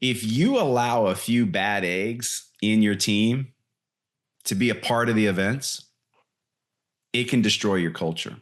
If you allow a few bad eggs in your team to be a part of the events, it can destroy your culture.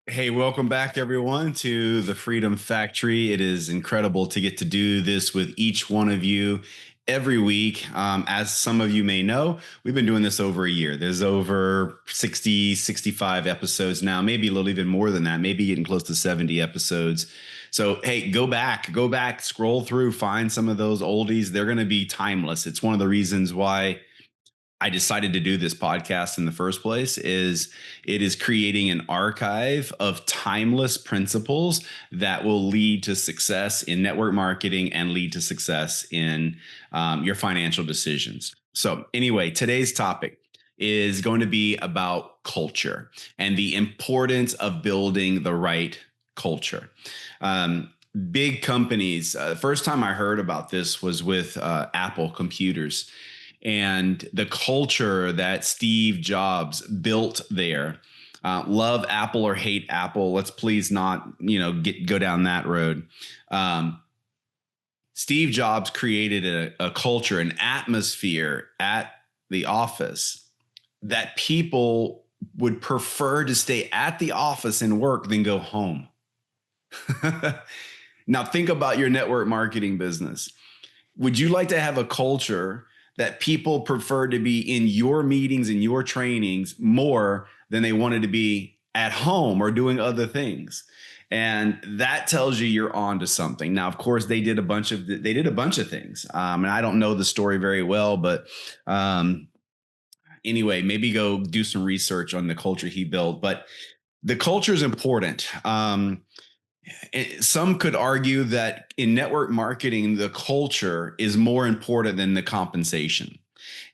Hey, welcome back, everyone, to the Freedom Factory. It is incredible to get to do this with each one of you every week. As some of you may know, we've been doing this over a year. There's over 60, 65 episodes now, maybe a little even more than that, maybe getting close to 70 episodes. So, hey, go back, scroll through, find some of those oldies. They're going to be timeless. It's one of the reasons why I decided to do this podcast in the first place. Is it is creating an archive of timeless principles that will lead to success in network marketing and lead to success in your financial decisions. So anyway, today's topic is going to be about culture and the importance of building the right culture. Big companies, the first time I heard about this was with Apple computers. And the culture that Steve Jobs built there, love Apple or hate Apple. Let's please not, go down that road. Steve Jobs created a culture, an atmosphere at the office that people would prefer to stay at the office and work than go home. Now think about your network marketing business. Would you like to have a culture that people prefer to be in your meetings and your trainings more than they wanted to be at home or doing other things? And that tells you you're on to something. Now, of course, they did a bunch of things. And I don't know the story very well, but anyway, maybe go do some research on the culture he built. But the culture is important. Some could argue that in network marketing, the culture is more important than the compensation.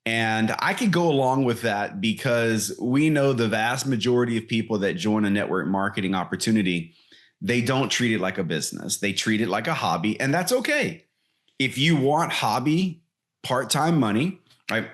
And I could go along with that because we know the vast majority of people that join a network marketing opportunity, they don't treat it like a business. They treat it like a hobby, and that's okay. If you want hobby, part-time money, right?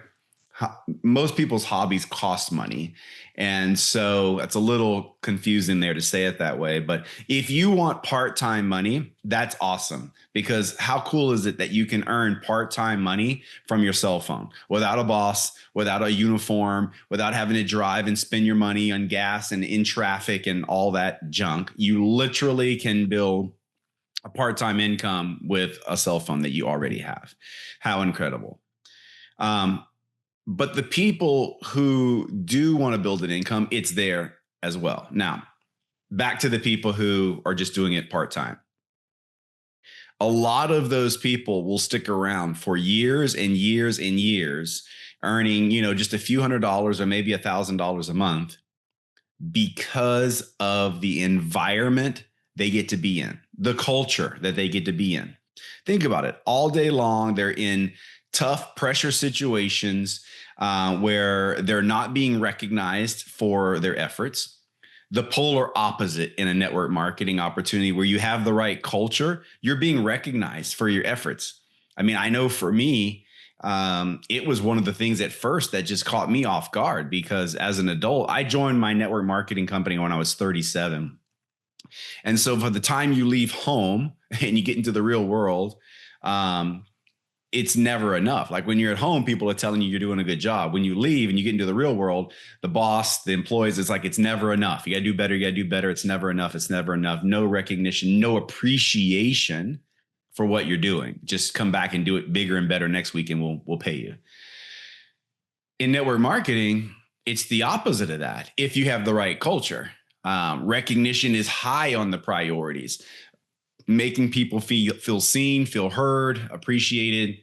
Most people's hobbies cost money. And so it's a little confusing there to say it that way. But if you want part-time money, that's awesome, because how cool is it that you can earn part-time money from your cell phone without a boss, without a uniform, without having to drive and spend your money on gas and in traffic and all that junk? You literally can build a part-time income with a cell phone that you already have. How incredible. But the people who do want to build an income, it's there as well. Now, back to the people who are just doing it part-time. A lot of those people will stick around for years and years and years, earning, just a few $100s or maybe $1,000 a month because of the environment they get to be in, the culture that they get to be in. Think about it. All day long, they're in tough pressure situations where they're not being recognized for their efforts. The polar opposite in a network marketing opportunity where you have the right culture, you're being recognized for your efforts. I mean, I know for me, it was one of the things at first that just caught me off guard, because as an adult, I joined my network marketing company when I was 37. And so by the time you leave home and you get into the real world, it's never enough. Like when you're at home, people are telling you you're doing a good job. When you leave and you get into the real world, the boss, the employees, it's like, it's never enough. You got to do better. You got to do better. It's never enough. It's never enough. No recognition, no appreciation for what you're doing. Just come back and do it bigger and better next week and we'll pay you. In network marketing, it's the opposite of that. If you have the right culture, recognition is high on the priorities. Making people feel seen, feel heard, appreciated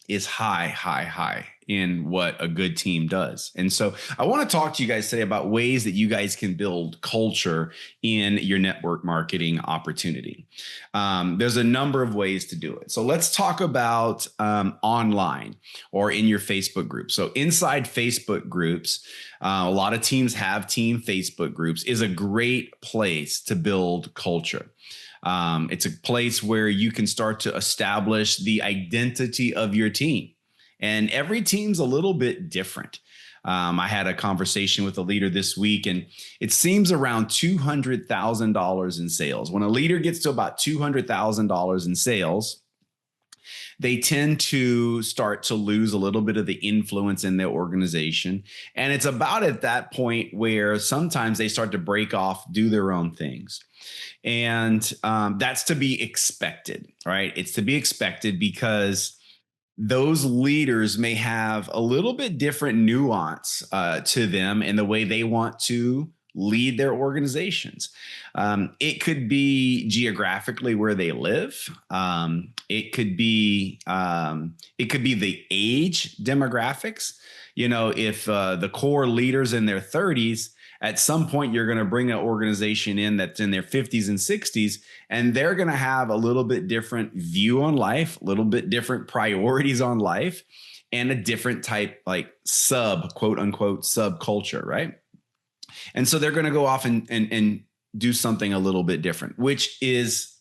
is high in what a good team does. And so I want to talk to you guys today about ways that you guys can build culture in your network marketing opportunity. There's a number of ways to do it. So let's talk about online or in your Facebook group. So inside Facebook groups, a lot of teams have team Facebook groups, is a great place to build culture. It's a place where you can start to establish the identity of your team. And every team's a little bit different. I had a conversation with a leader this week, and it seems around $200,000 in sales. When a leader gets to about $200,000 in sales, they tend to start to lose a little bit of the influence in their organization. And it's about at that point where sometimes they start to break off, do their own things. And that's to be expected, right? It's to be expected because those leaders may have a little bit different nuance to them in the way they want to lead their organizations. It could be geographically where they live. It could be the age demographics. You know, if the core leaders in their 30s, at some point you're going to bring an organization in that's in their 50s and 60s, and they're going to have a little bit different view on life, a little bit different priorities on life, and a different type, like quote unquote subculture, right? And so they're going to go off and do something a little bit different, which is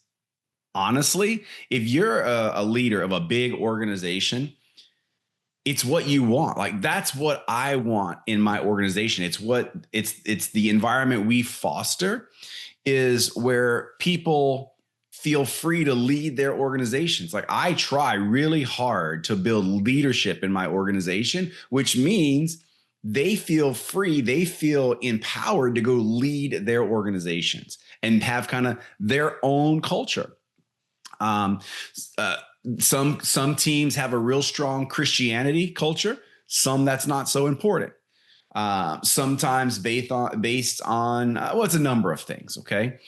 honestly, if you're a leader of a big organization, it's what you want. Like, that's what I want in my organization. It's the environment we foster, is where people feel free to lead their organizations. Like, I try really hard to build leadership in my organization, which means they feel free, they feel empowered to go lead their organizations and have kind of their own culture. Some teams have a real strong Christianity culture. Some that's not so important. Sometimes based on well, it's a number of things. Okay,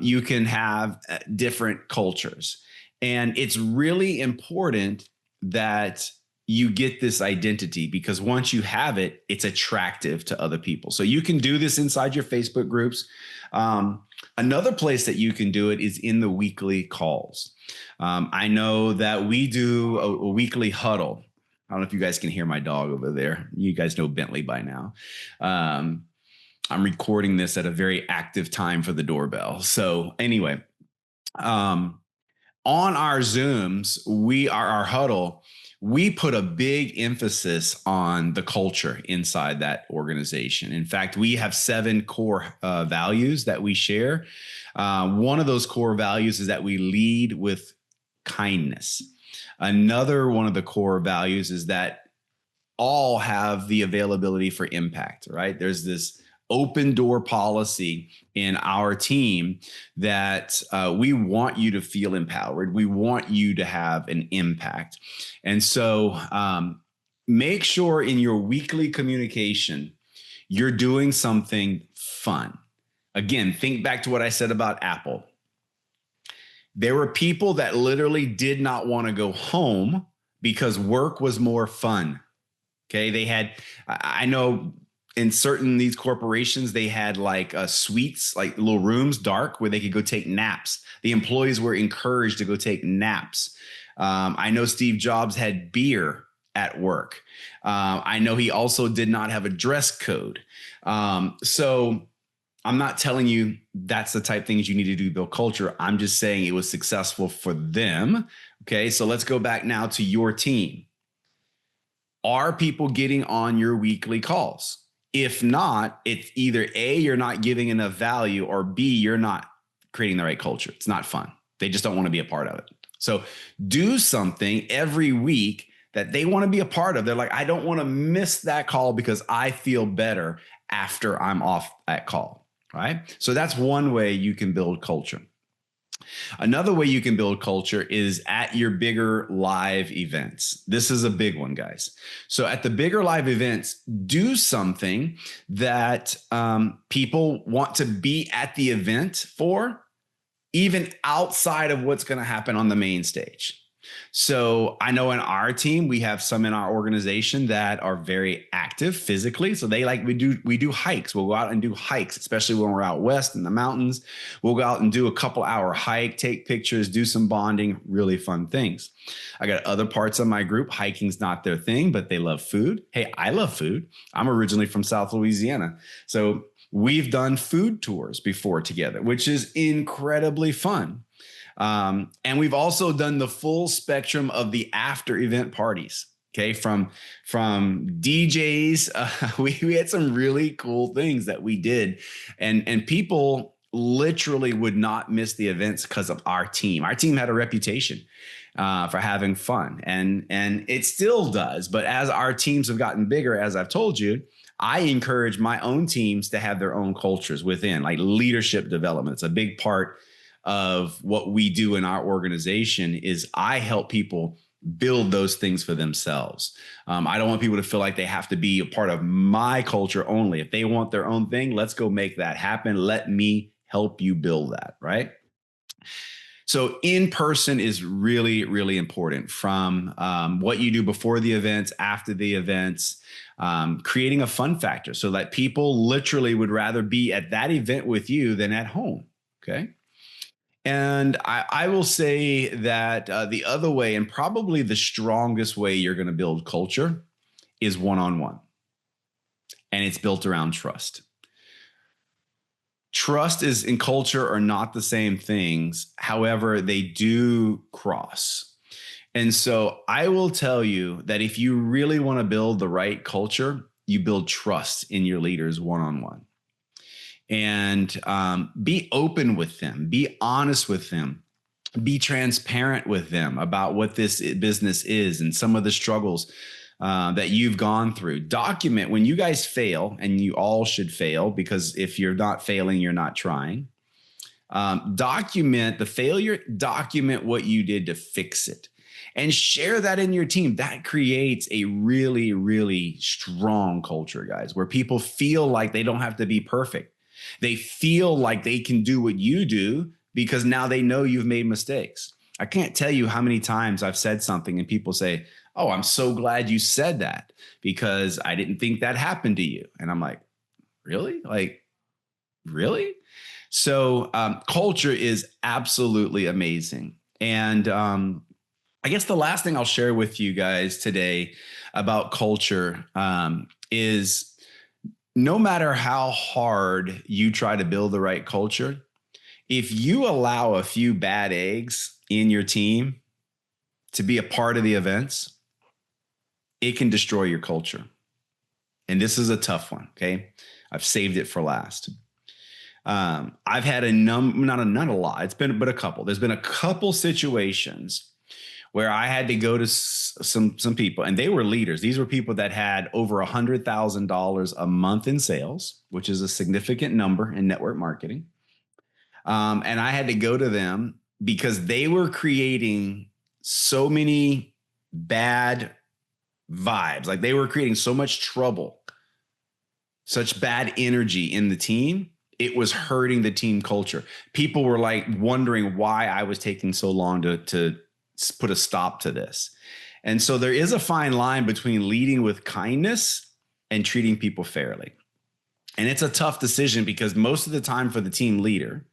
you can have different cultures, and it's really important that you get this identity, because once you have it, it's attractive to other people. So you can do this inside your Facebook groups. Another place that you can do it is in the weekly calls. I know that we do a weekly huddle. I don't know if you guys can hear my dog over there. You guys know Bentley by now. I'm recording this at a very active time for the doorbell. So anyway, on our Zooms, our huddle, we put a big emphasis on the culture inside that organization. In fact, we have 7 core values that we share. One of those core values is that we lead with kindness. Another one of the core values is that all have the availability for impact, right? There's this open door policy in our team that we want you to feel empowered. We want you to have an impact. And so make sure in your weekly communication, you're doing something fun. Again, think back to what I said about Apple. There were people that literally did not want to go home because work was more fun. Okay. I know in these corporations, they had like suites, like little rooms, dark, where they could go take naps. The employees were encouraged to go take naps. I know Steve Jobs had beer at work. I know he also did not have a dress code. So I'm not telling you that's the type of things you need to do to build culture. I'm just saying it was successful for them. Okay, so let's go back now to your team. Are people getting on your weekly calls? If not, it's either A, you're not giving enough value, or B, you're not creating the right culture. It's not fun. They just don't want to be a part of it. So do something every week that they want to be a part of. They're like, I don't want to miss that call because I feel better after I'm off that call, right? So that's one way you can build culture. Another way you can build culture is at your bigger live events. This is a big one, guys. So at the bigger live events, do something that people want to be at the event for, even outside of what's going to happen on the main stage. So I know in our team, we have some in our organization that are very active physically. So we do hikes. We'll go out and do hikes, especially when we're out west in the mountains. We'll go out and do a couple-hour hike, take pictures, do some bonding, really fun things. I got other parts of my group. Hiking's not their thing, but they love food. Hey, I love food. I'm originally from South Louisiana. So We've done food tours before together, which is incredibly fun. And we've also done the full spectrum of the after event parties. Okay, from DJs, we had some really cool things that we did, and people literally would not miss the events because of our team. Our team had a reputation for having fun, and it still does. But as our teams have gotten bigger, as I've told you, I encourage my own teams to have their own cultures within, like leadership development. It's a big part of what we do in our organization. Is I help people build those things for themselves. I don't want people to feel like they have to be a part of my culture only. If they want their own thing, let's go make that happen. Let me help you build that, right? So in person is really, really important, from what you do before the events, after the events, creating a fun factor so that people literally would rather be at that event with you than at home. Okay. And I will say that the other way, and probably the strongest way you're going to build culture, is one-on-one. And it's built around trust. Trust is and culture are not the same things. However, they do cross. And so I will tell you that if you really want to build the right culture, you build trust in your leaders one-on-one. And be open with them, be honest with them, be transparent with them about what this business is and some of the struggles that you've gone through. Document when you guys fail, and you all should fail, because if you're not failing, you're not trying. Document the failure, document what you did to fix it, and share that in your team. That creates a really, really strong culture, guys, where people feel like they don't have to be perfect. They feel like they can do what you do because now they know you've made mistakes. I can't tell you how many times I've said something and people say, "Oh, I'm so glad you said that because I didn't think that happened to you." And I'm like, really? Like, really? So culture is absolutely amazing. And I guess the last thing I'll share with you guys today about culture is, no matter how hard you try to build the right culture, if you allow a few bad eggs in your team to be a part of the events, it can destroy your culture. And this is a tough one. Okay. I've saved it for last. I've had not a lot. It's been, but a couple. There's been a couple situations where I had to go to some people, and they were leaders. These were people that had over $100,000 a month in sales, which is a significant number in network marketing. And I had to go to them because they were creating so many bad vibes. Like, they were creating so much trouble, such bad energy in the team. It was hurting the team culture. People were like wondering why I was taking so long to put a stop to this. And so there is a fine line between leading with kindness and treating people fairly. And it's a tough decision, because most of the time for the team leader,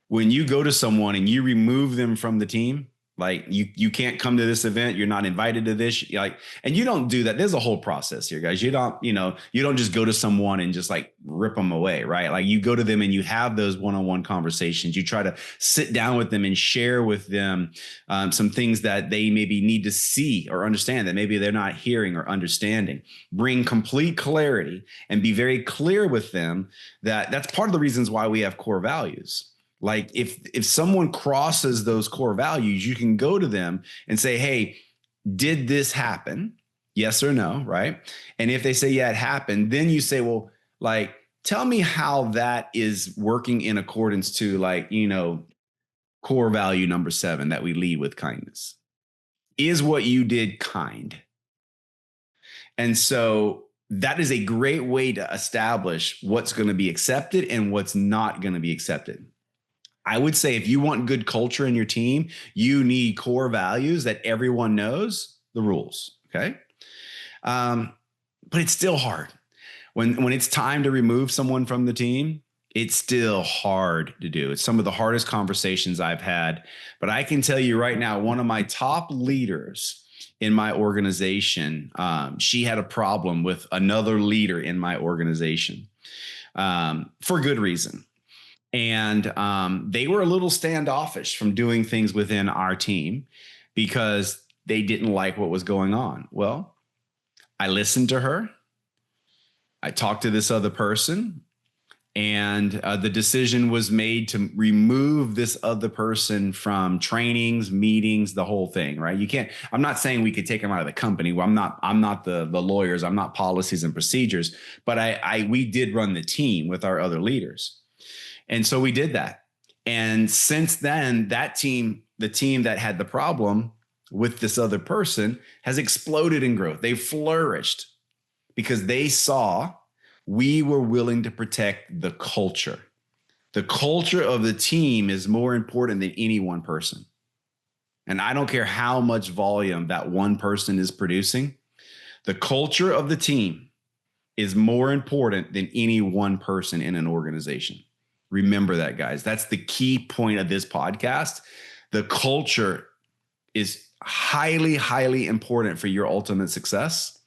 when you go to someone and you remove them from the team, like, you can't come to this event, you're not invited to this, like, and you don't do that. There's a whole process here, guys. You don't just go to someone and just like rip them away, right? Like, you go to them and you have those one-on-one conversations. You try to sit down with them and share with them some things that they maybe need to see or understand that maybe they're not hearing or understanding. Bring complete clarity and be very clear with them that that's part of the reasons why we have core values. Like, if someone crosses those core values, you can go to them and say, "Hey, did this happen? Yes or no?" Right? And if they say, "Yeah, it happened," then you say, "Well, like, tell me how that is working in accordance to, like, core value number 7, that we lead with kindness. Is what you did kind?" And so that is a great way to establish what's going to be accepted and what's not going to be accepted. I would say, if you want good culture in your team, you need core values that everyone knows the rules. Okay. But it's still hard when it's time to remove someone from the team. It's still hard to do. It's some of the hardest conversations I've had, but I can tell you right now, one of my top leaders in my organization, she had a problem with another leader in my organization. for good reason. And they were a little standoffish from doing things within our team because they didn't like what was going on. Well, I listened to her. I talked to this other person, and the decision was made to remove this other person from trainings, meetings, the whole thing, right? You can't, I'm not saying we could take them out of the company. Well, I'm not the lawyers. I'm not policies and procedures, but we did run the team with our other leaders. And so we did that. And since then, that team, the team that had the problem with this other person, has exploded in growth. They flourished because they saw we were willing to protect the culture. The culture of the team is more important than any one person. And I don't care how much volume that one person is producing. The culture of the team is more important than any one person in an organization. Remember that, guys. That's the key point of this podcast. The culture is highly, highly important for your ultimate success.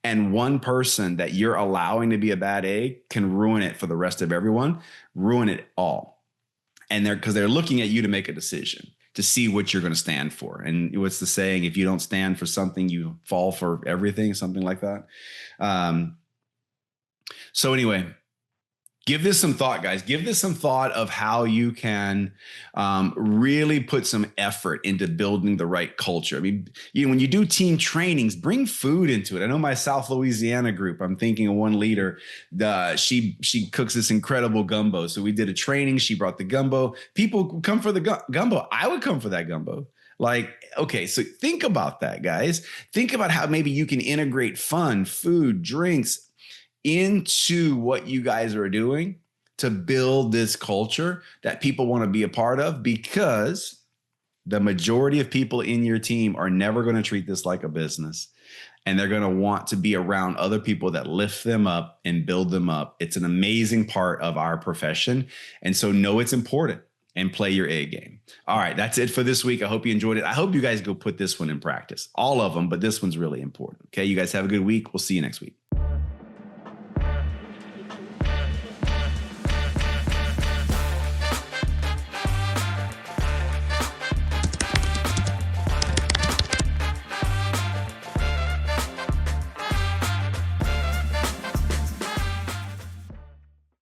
And one person that you're allowing to be a bad egg can ruin it for the rest of everyone, ruin it all. And because they're looking at you to make a decision, to see what you're going to stand for. And what's the saying? If you don't stand for something, you fall for everything, something like that. So anyway, give this some thought, guys. Give this some thought of how you can really put some effort into building the right culture. I mean, when you do team trainings, bring food into it. I know my South Louisiana group, I'm thinking of one leader, she cooks this incredible gumbo. So we did a training. She brought the gumbo. People come for the gumbo. I would come for that gumbo. Like, okay, so think about that, guys. Think about how maybe you can integrate fun, food, drinks into what you guys are doing to build this culture that people want to be a part of, because the majority of people in your team are never going to treat this like a business, and they're going to want to be around other people that lift them up and build them up. It's an amazing part of our profession. And so know it's important and play your A game. All right, that's it for this week. I hope you enjoyed it. I hope you guys go put this one in practice, all of them, but this one's really important. Okay, you guys have a good week. We'll see you next week.